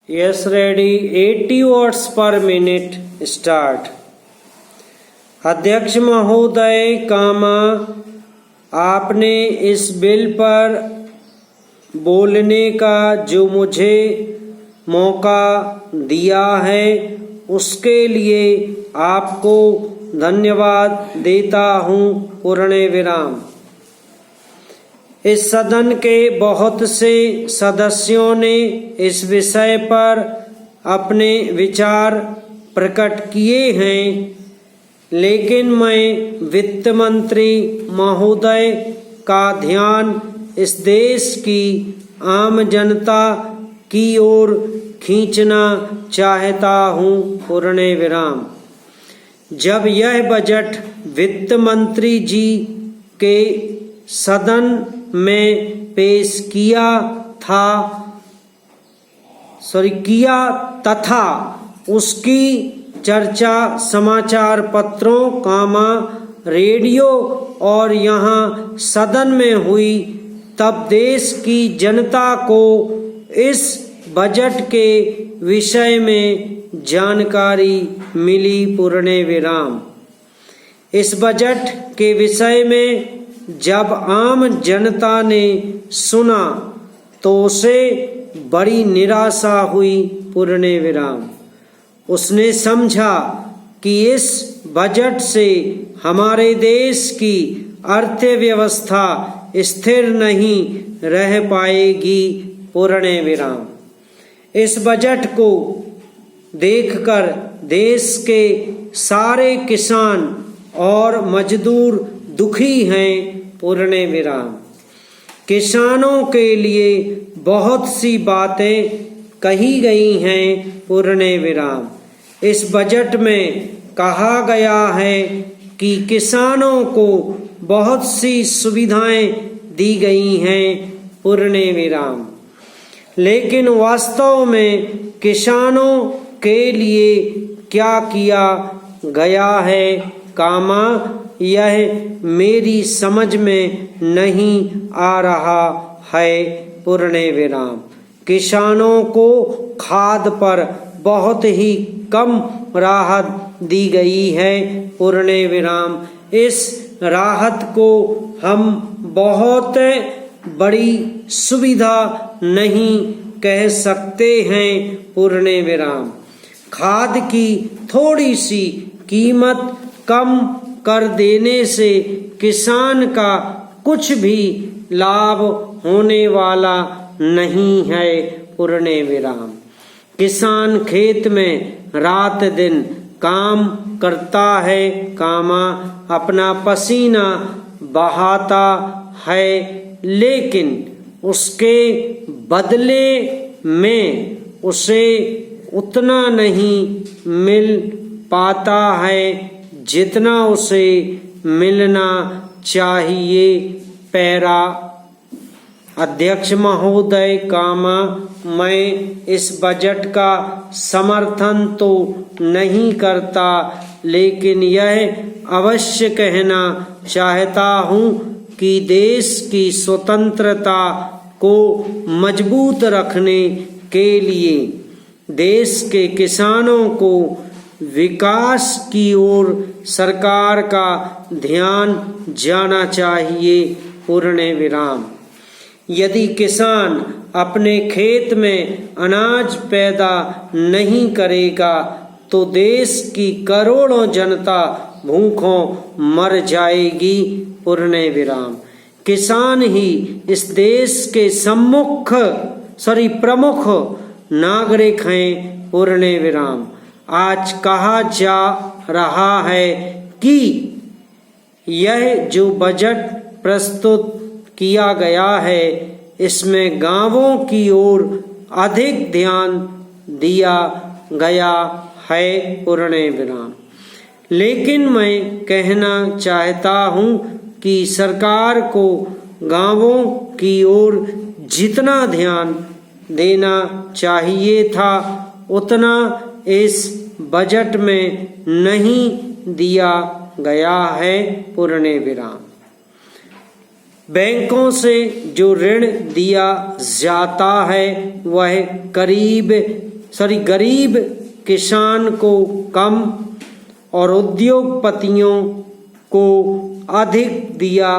Yes ready 80 words per minute start. अध्यक्ष महोदय आपने इस बिल पर बोलने का जो मुझे मौका दिया है उसके लिए आपको धन्यवाद देता हूँ। पूर्ण विराम। इस सदन के बहुत से सदस्यों ने इस विषय पर अपने विचार प्रकट किए हैं, लेकिन मैं वित्त मंत्री महोदय का ध्यान इस देश की आम जनता की ओर खींचना चाहता हूँ। पूर्ण विराम। जब यह बजट वित्त मंत्री जी के सदन में पेश किया तथा उसकी चर्चा समाचार पत्रों रेडियो और यहाँ सदन में हुई, तब देश की जनता को इस बजट के विषय में जानकारी मिली। पूर्ण विराम। इस बजट के विषय में जब आम जनता ने सुना तो उसे बड़ी निराशा हुई। पूर्ण विराम। उसने समझा कि इस बजट से हमारे देश की अर्थव्यवस्था स्थिर नहीं रह पाएगी। पूर्ण विराम। इस बजट को देखकर देश के सारे किसान और मजदूर दुखी हैं। पूर्ण विराम। किसानों के लिए बहुत सी बातें कही गई हैं। पूर्ण विराम। इस बजट में कहा गया है कि किसानों को बहुत सी सुविधाएं दी गई हैं। पूर्ण विराम। लेकिन वास्तव में किसानों के लिए क्या किया गया है यह मेरी समझ में नहीं आ रहा है। पूर्ण विराम। किसानों को खाद पर बहुत ही कम राहत दी गई है। पूर्ण विराम। इस राहत को हम बहुत बड़ी सुविधा नहीं कह सकते हैं। पूर्ण विराम। खाद की थोड़ी सी कीमत कम कर देने से किसान का कुछ भी लाभ होने वाला नहीं है। पूर्ण विराम। किसान खेत में रात दिन काम करता है अपना पसीना बहाता है, लेकिन उसके बदले में उसे उतना नहीं मिल पाता है जितना उसे मिलना चाहिए। पैरा। अध्यक्ष महोदय मैं इस बजट का समर्थन तो नहीं करता, लेकिन यह अवश्य कहना चाहता हूँ कि देश की स्वतंत्रता को मजबूत रखने के लिए देश के किसानों को विकास की ओर सरकार का ध्यान जाना चाहिए। पूर्ण विराम। यदि किसान अपने खेत में अनाज पैदा नहीं करेगा तो देश की करोड़ों जनता भूखों मर जाएगी। पूर्ण विराम। किसान ही इस देश के प्रमुख नागरिक हैं। पूर्ण विराम। आज कहा जा रहा है कि यह जो बजट प्रस्तुत किया गया है इसमें गांवों की ओर अधिक ध्यान दिया गया है। पूर्ण विराम। लेकिन मैं कहना चाहता हूँ कि सरकार को गांवों की ओर जितना ध्यान देना चाहिए था उतना इस बजट में नहीं दिया गया है। पूर्ण विराम। बैंकों से जो ऋण दिया जाता है वह करीब गरीब किसान को कम और उद्योगपतियों को अधिक दिया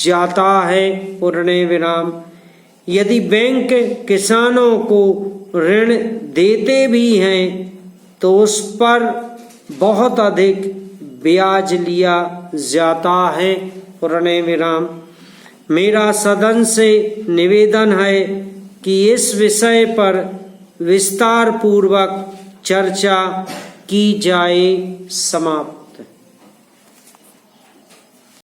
जाता है, पूर्ण विराम। यदि बैंक किसानों को ऋण देते भी हैं तो उस पर बहुत अधिक ब्याज लिया जाता है, पूर्ण विराम। मेरा सदन से निवेदन है कि इस विषय पर विस्तार पूर्वक चर्चा की जाए। समाप्त।